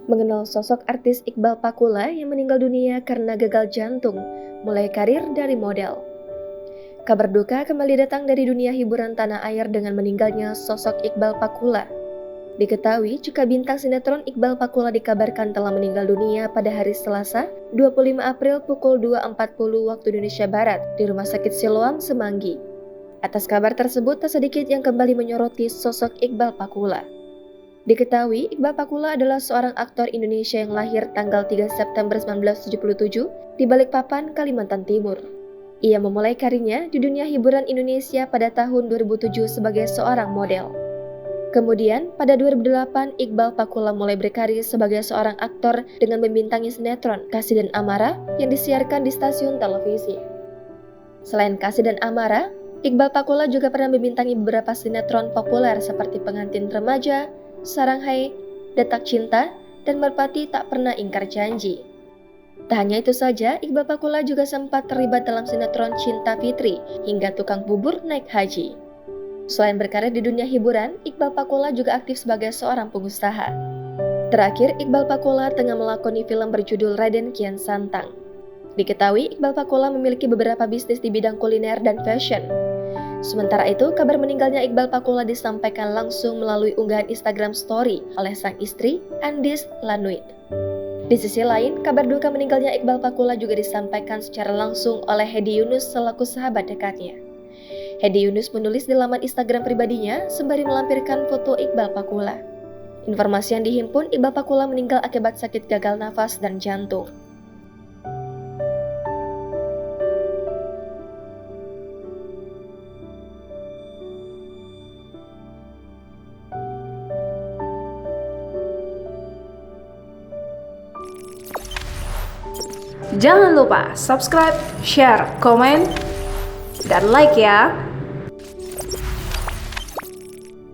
mengenal sosok artis Iqbal Pakula yang meninggal dunia karena gagal jantung, mulai karir dari model. Kabar duka kembali datang dari dunia hiburan tanah air dengan meninggalnya sosok Iqbal Pakula. Diketahui jika bintang sinetron Iqbal Pakula dikabarkan telah meninggal dunia pada hari Selasa, 25 April pukul 2.40 waktu Indonesia Barat di Rumah Sakit Siloam, Semanggi. Atas kabar tersebut, tak sedikit yang kembali menyoroti sosok Iqbal Pakula. Diketahui, Iqbal Pakula adalah seorang aktor Indonesia yang lahir tanggal 3 September 1977 di Balikpapan, Kalimantan Timur. Ia memulai karirnya di dunia hiburan Indonesia pada tahun 2007 sebagai seorang model. Kemudian, pada 2008, Iqbal Pakula mulai berkarir sebagai seorang aktor dengan membintangi sinetron Kasih dan Amara yang disiarkan di stasiun televisi. Selain Kasih dan Amara, Iqbal Pakula juga pernah membintangi beberapa sinetron populer seperti Pengantin Remaja, Saranghai, Detak Cinta, dan Merpati Tak Pernah Ingkar Janji. Tak hanya itu saja, Iqbal Pakula juga sempat terlibat dalam sinetron Cinta Fitri hingga Tukang Bubur Naik Haji. Selain berkarir di dunia hiburan, Iqbal Pakula juga aktif sebagai seorang pengusaha. Terakhir, Iqbal Pakula tengah melakoni film berjudul Raden Kian Santang. Diketahui, Iqbal Pakula memiliki beberapa bisnis di bidang kuliner dan fashion. Sementara itu, kabar meninggalnya Iqbal Pakula disampaikan langsung melalui unggahan Instagram Story oleh sang istri, Andis Lanuit. Di sisi lain, kabar duka meninggalnya Iqbal Pakula juga disampaikan secara langsung oleh Hedi Yunus selaku sahabat dekatnya. Hedi Yunus menulis di laman Instagram pribadinya sembari melampirkan foto Iqbal Pakula. Informasi yang dihimpun, Iqbal Pakula meninggal akibat sakit gagal nafas dan jantung. Jangan lupa subscribe, share, komen, dan like ya.